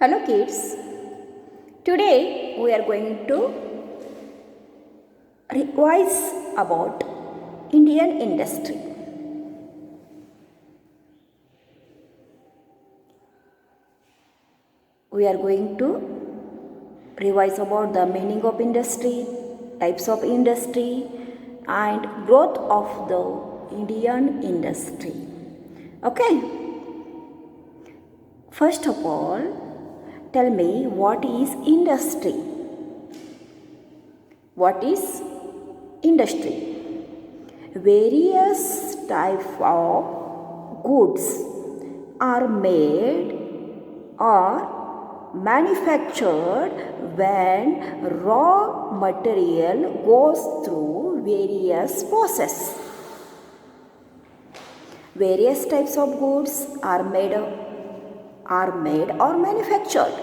Hello kids, today we are going to revise about Indian industry. We are going to revise about the meaning of industry, types of industry and growth of the Indian industry. Okay, first of all, tell me what is industry? What is industry? Various types of goods are made or manufactured when raw material goes through various processes. Various types of goods are made or manufactured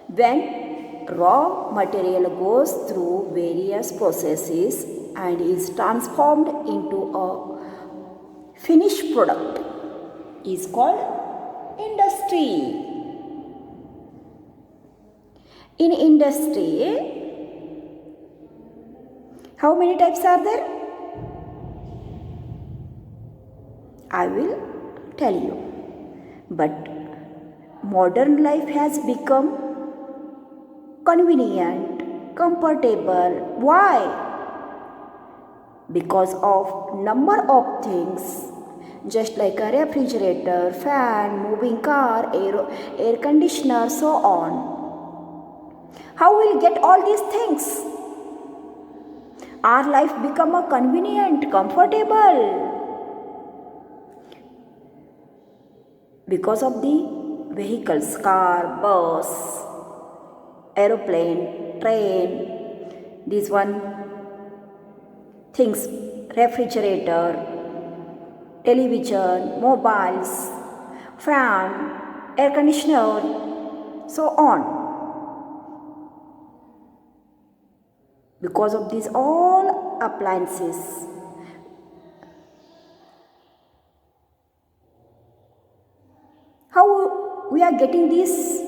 when raw material goes through various processes and is transformed into a finished product is called industry. In industry, how many types are there? I will tell you. But modern life has become convenient, comfortable. Why? Because of number of things, just like a refrigerator, fan, moving car, air conditioner, so on. How will we get all these things? Our life become a convenient, comfortable because of the vehicles, car, bus, aeroplane, train, these one things, refrigerator, television, mobiles, fan, air conditioner, so on. Because of these all appliances, how we are getting these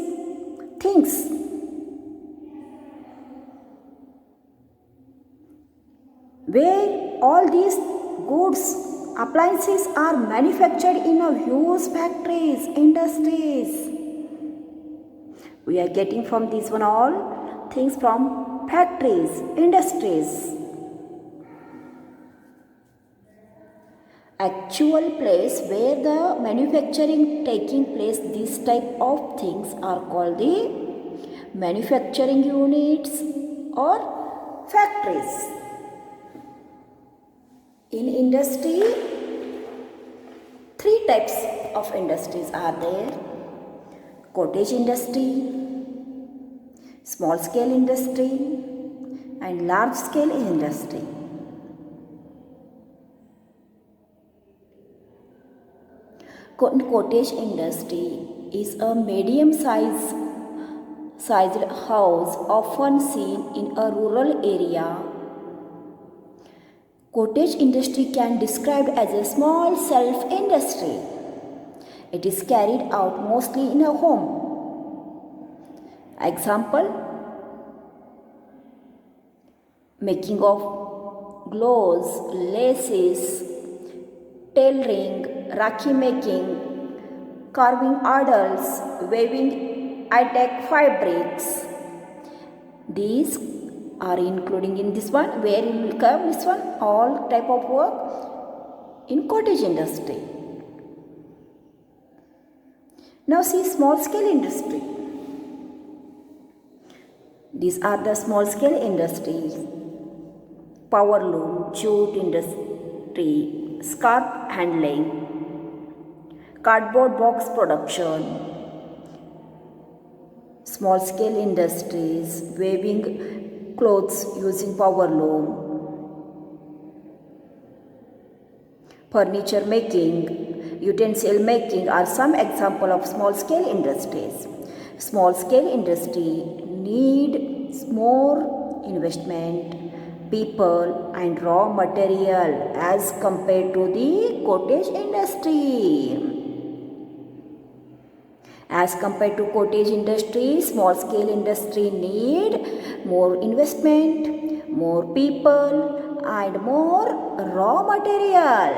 things? Where all these goods, appliances are manufactured in a huge factories, industries. We are getting from these one all things from factories, industries. Actual place where the manufacturing taking place, these type of things are called the manufacturing units or factories. In industry, three types of industries are there: cottage industry, small scale industry and large scale industry. Cottage industry is a medium sized house often seen in a rural area. Cottage industry can be described as a small self industry. It is carried out mostly in a home. Example: making of gloves, laces, tailoring, rakhi making, carving idols, weaving high-tech fabrics. These are including in this one. Where will come this one? All type of work in cottage industry. Now see small scale industry. These are the small scale industries: power loom, jute industry, scarf handling, cardboard box production. Small scale industries, weaving clothes using power loom, furniture making, utensil making are some example of small scale industries. Small scale industry needs more investment, people and raw material as compared to the cottage industry. As compared to cottage industry, small scale industry need more investment, more people and more raw material.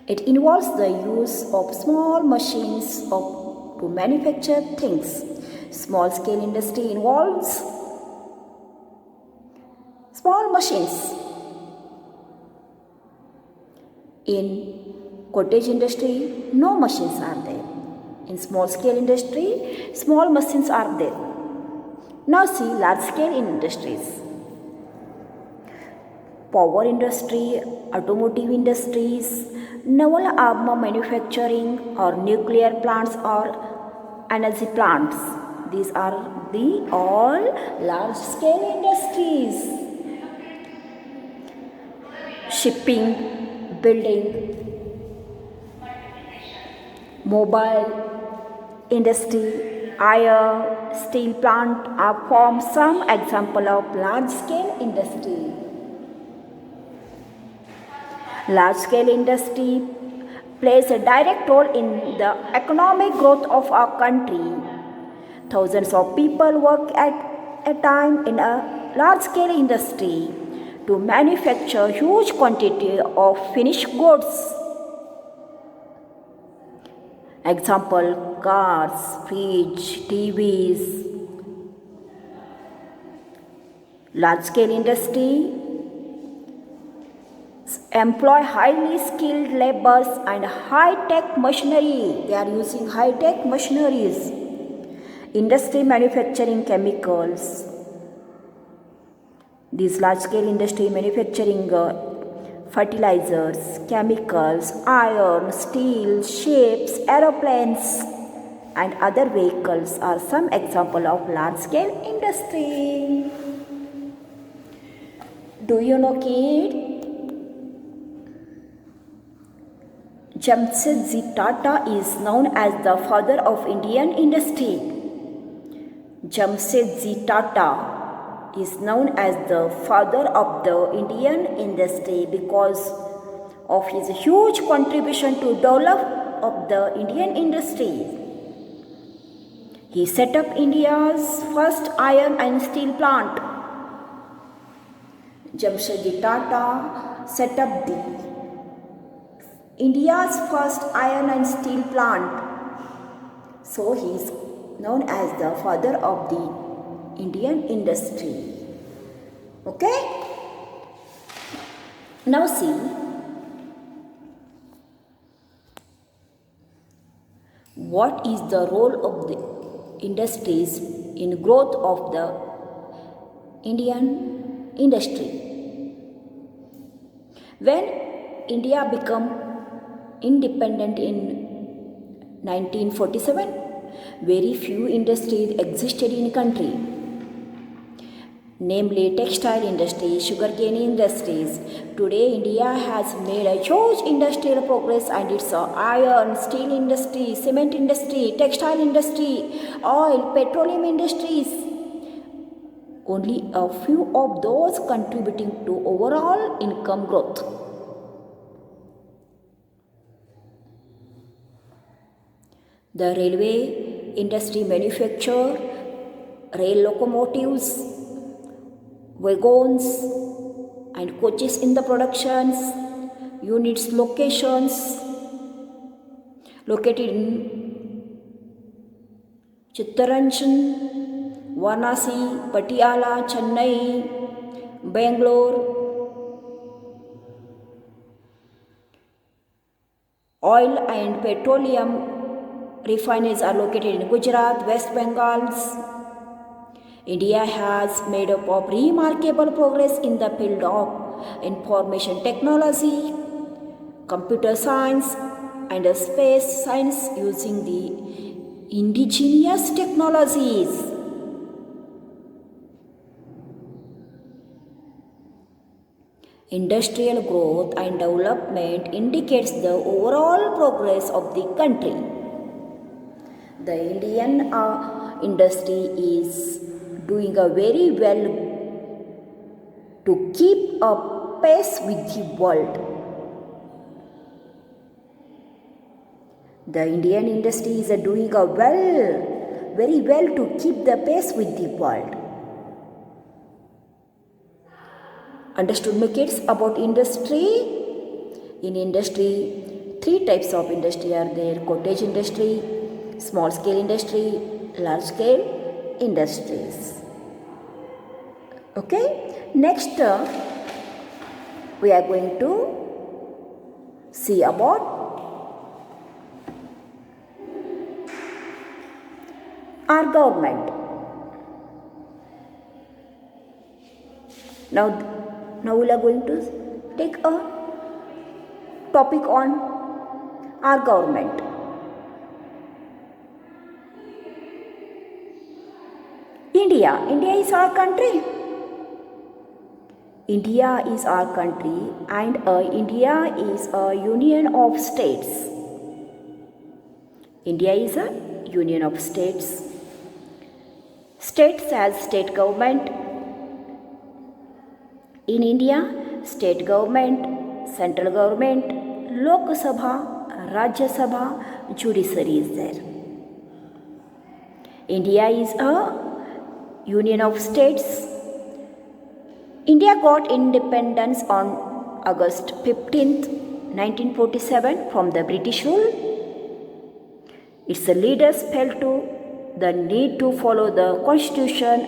It involves the use of small machines to manufacture things. Small scale industry involves small machines. In cottage industry, no machines are there. In small scale industry, small machines are there. Now see large scale industries. Power industry, automotive industries, naval armor manufacturing or nuclear plants or energy plants. These are the all large scale industries. Shipping, building, mobile industry, iron, steel plant are form some example of large scale industry. Large scale industry plays a direct role in the economic growth of our country. Thousands of people work at a time in a large scale industry to manufacture huge quantity of finished goods. Example, cars, fridge, TVs. Large scale industry employ highly skilled laborers and high-tech machinery. They are using high-tech machineries. Industry manufacturing chemicals. These large-scale industry manufacturing fertilizers, chemicals, iron, steel, ships, aeroplanes and other vehicles are some example of large-scale industry. Do you know, kid? Jamsetji Tata is known as the father of Indian industry. Jamsetji Tata is known as the father of the Indian industry because of his huge contribution to develop of the Indian industry. He set up India's first iron and steel plant. Jamsetji Tata set up India's first iron and steel plant. So he is known as the father of the Indian industry. Okay? Now see, what is the role of the industries in growth of the Indian industry? When India became independent in 1947, very few industries existed in country, namely textile industry, sugarcane industries. Today India has made a huge industrial progress and its iron, steel industry, cement industry, textile industry, oil, petroleum industries. Only a few of those contributing to overall income growth. The railway industry manufacture rail locomotives, wagons and coaches in the productions. Units locations located in Chittaranjan, Varanasi, Patiala, Chennai, Bangalore. Oil and petroleum refineries are located in Gujarat, West Bengal. India has made up of remarkable progress in the field of information technology, computer science and space science using the indigenous technologies. Industrial growth and development indicates the overall progress of the country. The Indian industry is doing very well to keep up pace with the world. The Indian industry is doing very well to keep the pace with the world. Understood, my kids, about industry? In industry, 3 types of industry are there: cottage industry, small scale industry, large scale industries. Okay, next we are going to see about our government. Now we are going to take a topic on our government. India is our country. India is our country, and India is a union of states. India is a union of states. States has state government. In India, state government, central government, Lok Sabha, Rajya Sabha, Judiciary is there. India is a union of states. India got independence on August 15th, 1947 from the British rule. Its leaders felt the need to follow the Constitution,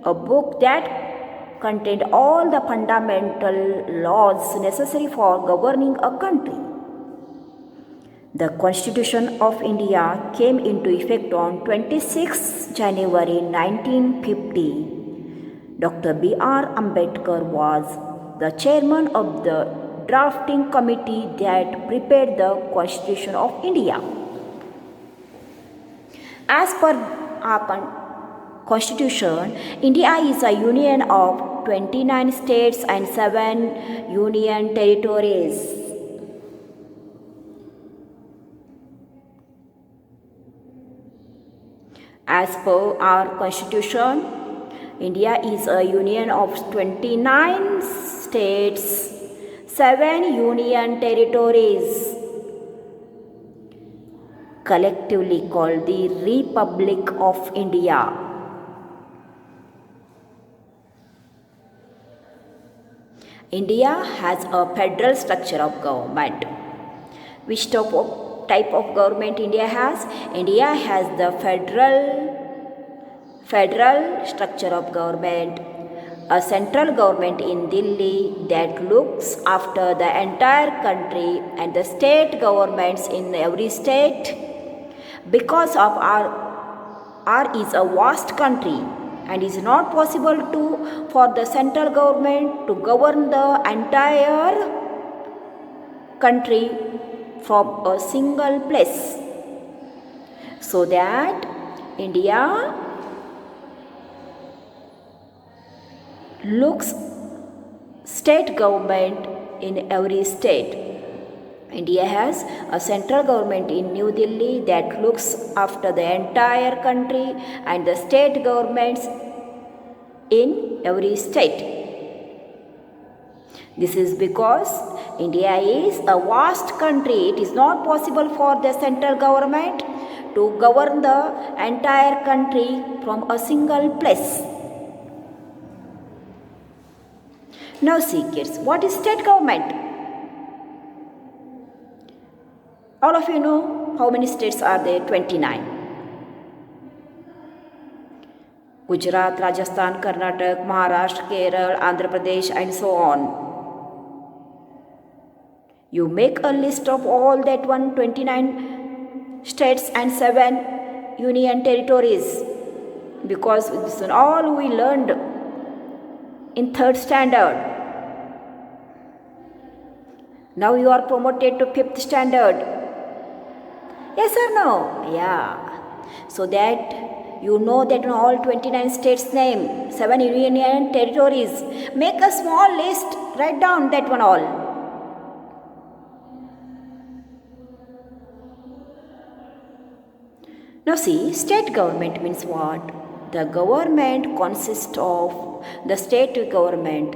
a book that contained all the fundamental laws necessary for governing a country. The Constitution of India came into effect on 26 January 1950. Dr. B.R. Ambedkar was the chairman of the drafting committee that prepared the Constitution of India. As per our Constitution, India is a union of 29 states and 7 union territories. As per our Constitution, India is a union of 29 states, 7 union territories, collectively called the Republic of India. India has a federal structure of government. Which type of government India has? India has the federal structure of government, a central government in Delhi that looks after the entire country, and the state governments in every state. Because of our is a vast country, and is not possible for the central government to govern the entire country from a single place. So that India looks state government in every state. India has a central government in New Delhi that looks after the entire country, and the state governments in every state. This is because India is a vast country. It is not possible for the central government to govern the entire country from a single place. Now see kids, what is state government? All of you know how many states are there? 29. Gujarat, Rajasthan, Karnataka, Maharashtra, Kerala, Andhra Pradesh, and so on. You make a list of all that 129 states and 7 union territories, because this is all we learned in 3rd standard. Now you are promoted to 5th standard. Yes or no? Yeah. So that you know that in all 29 states name, 7 union territories. Make a small list, write down that one all. Now see, state government means what? The government consists of the state government.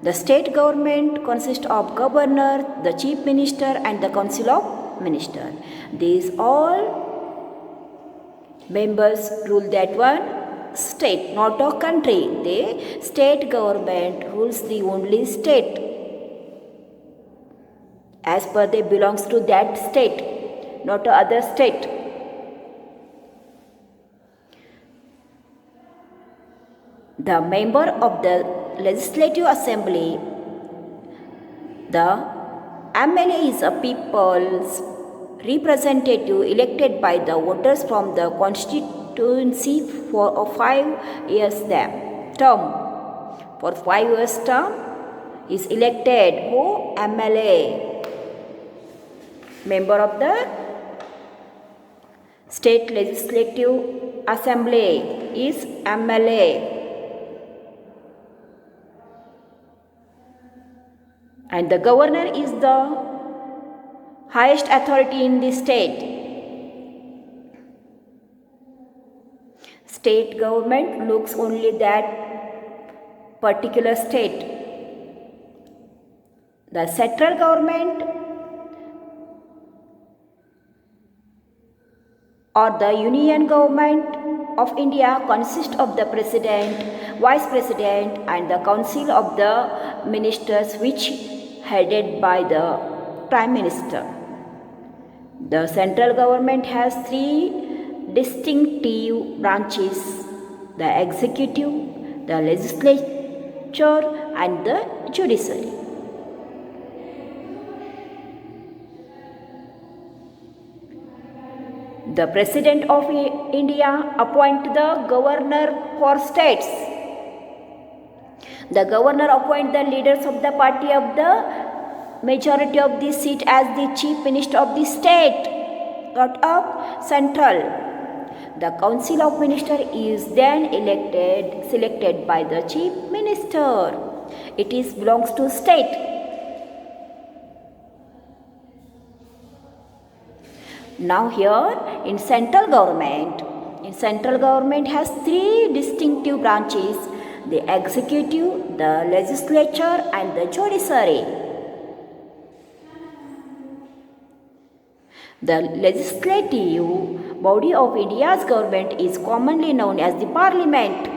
The state government consists of governor, the chief minister, and the council of minister. These all members rule that one state, not a country. The state government rules the only state as per they belongs to that state, not a other state. The member of the Legislative Assembly, the MLA, is a people's representative elected by the voters from the constituency for a 5 years term. For 5 years term is elected who? MLA, member of the State Legislative Assembly is MLA. And the governor is the highest authority in the state. State government looks only that particular state. The central government or the union government of India consists of the president, vice president and the council of the ministers, which headed by the prime minister. The central government has 3 distinctive branches: the executive, the legislature and the judiciary. The President of India appoints the governor for states. The governor appoints the leaders of the party of the majority of the seat as the chief minister of the state, not of central. The council of ministers is then selected by the chief minister. It belongs to state. Now here in central government has 3 distinctive branches: the executive, the legislature and the judiciary. The legislative body of India's government is commonly known as the parliament.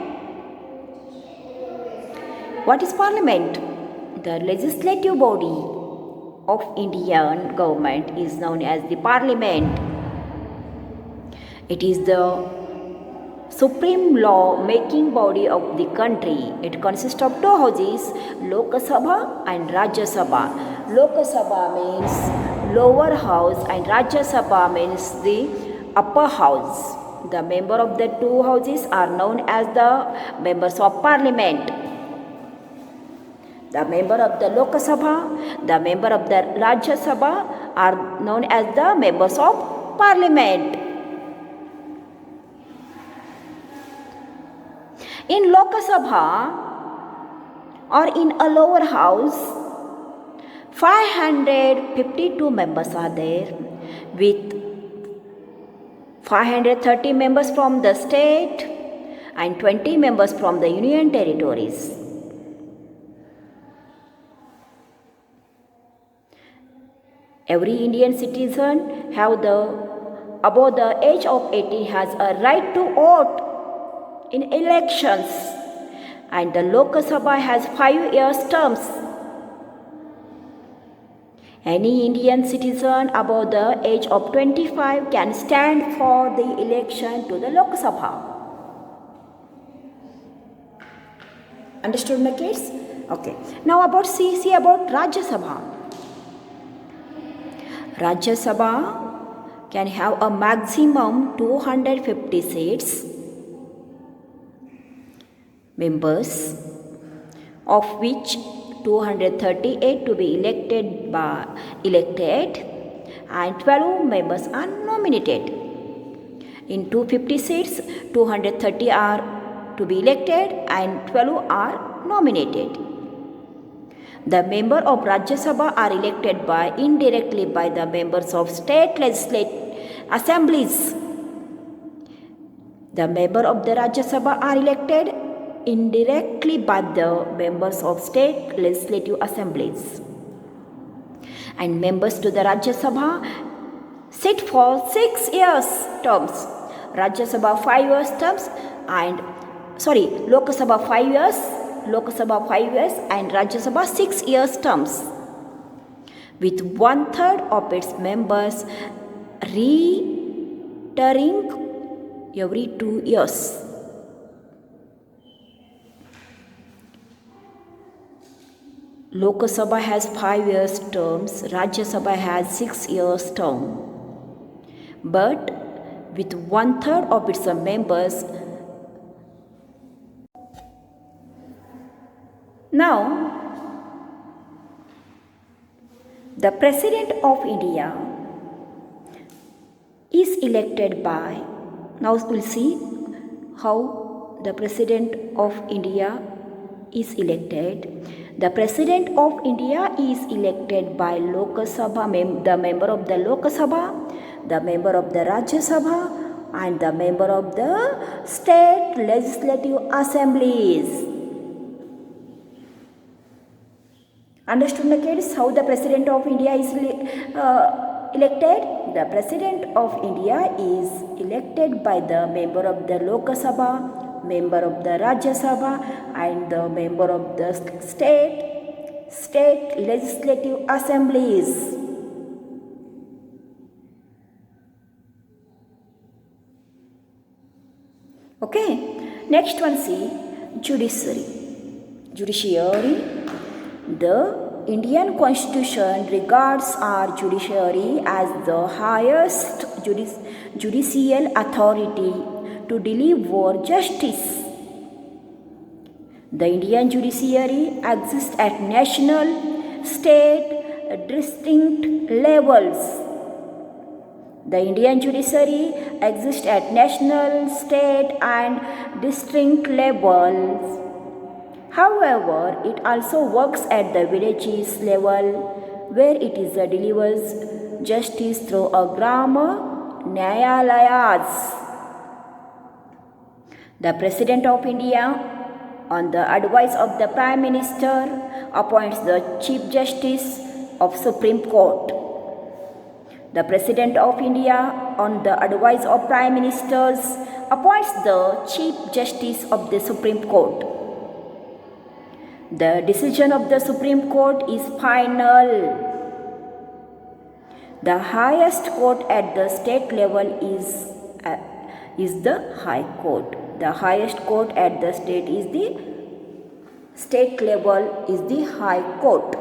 What is parliament? The legislative body of Indian government is known as the parliament. It is the supreme law making body of the country. It consists of 2 houses, Lok Sabha and Rajya Sabha. Lok Sabha means lower house and Rajya Sabha means the upper house. The member of the 2 houses are known as the members of parliament. The member of the Lok Sabha, the member of the Rajya Sabha are known as the members of parliament. In Lok Sabha or in a lower house, 552 members are there, with 530 members from the state and 20 members from the union territories. Every Indian citizen above the age of 18 has a right to vote in elections, and the Lok Sabha has 5 years terms. Any Indian citizen above the age of 25 can stand for the election to the Lok Sabha. Understood, my kids? Okay. Now about Rajya Sabha. Rajya Sabha can have a maximum 250 seats, members, of which 238 to be elected and 12 members are nominated. In 250 seats, 230 are to be elected and 12 are nominated. The members of Rajya Sabha are elected indirectly by the members of state legislative assemblies. The members of the Rajya Sabha are elected indirectly by the members of state legislative assemblies. And members to the Rajya Sabha sit for 6 years terms. Rajya Sabha 5 years terms and Lok Sabha 5 years, and Rajya Sabha 6 years terms, with 1/3 of its members retiring every 2 years. Lok Sabha has 5 years terms, Rajya Sabha has 6 years term, but with 1/3 of its members. Now, the President of India is elected by, now we'll see how the President of India is elected. The President of India is elected by Lok Sabha, the member of the Lok Sabha, the member of the Rajya Sabha, and the member of the state legislative assemblies. Understood the kids how the President of India is elected? The President of India is elected by the member of the Lok Sabha, member of the Rajya Sabha, and the member of the state legislative assemblies. Okay, next one, see Judiciary. The Indian Constitution regards our judiciary as the highest judicial authority to deliver justice. The Indian judiciary exists at national, state, distinct levels. The Indian judiciary exists at national, state, and district levels. However, it also works at the villages level, where it is delivers justice through a gram Nyayalayas. The President of India, on the advice of the Prime Minister, appoints the Chief Justice of Supreme Court. The President of India, on the advice of Prime Ministers, appoints the Chief Justice of the Supreme Court. The decision of the Supreme Court is final. The highest court at the state level is the High Court. The highest court at the state level is the High Court.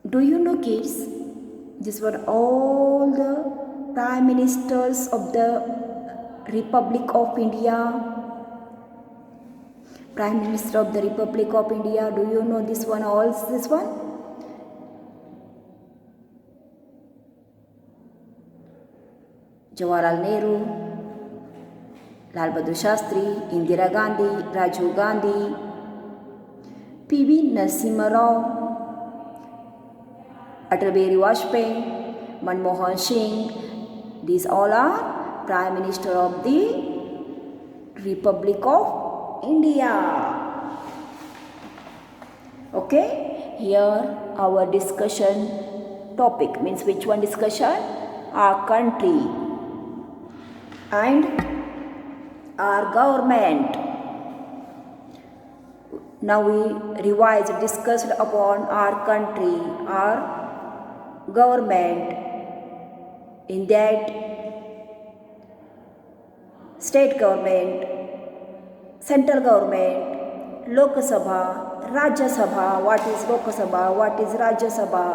Do you know, kids, these were all the Prime Ministers of the Republic of India. Prime Minister of the Republic of India. Do you know this one? This one? Jawaharlal Nehru, Lal Bahadur Shastri, Indira Gandhi, Rajiv Gandhi, P.V. Narasimha Rao, Atal Bihari Vajpayee, Manmohan Singh. These all are Prime Minister of the Republic of India. Okay, here our discussion topic means which one discussion? Our country and our government. Now we discussed upon our country, our government. In that, state government, central government, Lok Sabha, Rajya Sabha. What is Lok Sabha? What is Rajya Sabha?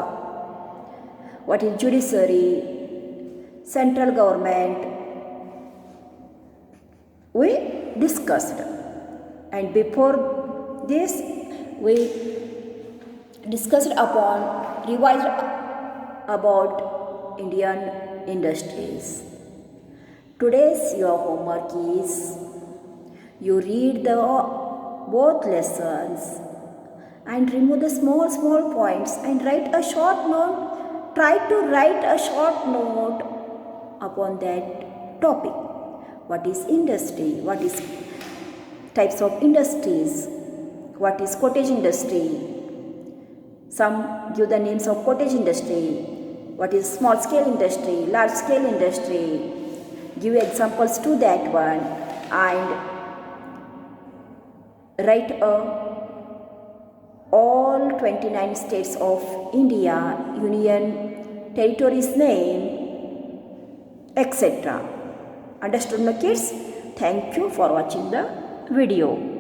What is judiciary? Central government. We discussed. And before this, we discussed upon, revised about Indian industries. Today's your homework is you read the both lessons and remove the small points and write a short note. Try to write a short note upon that topic. What is industry? What is types of industries? What is cottage industry? Some give the names of cottage industry, what is small scale industry, large scale industry. Give examples to that one and write all 29 states of India, union territories name, etc. Understood, my kids? Thank you for watching the video.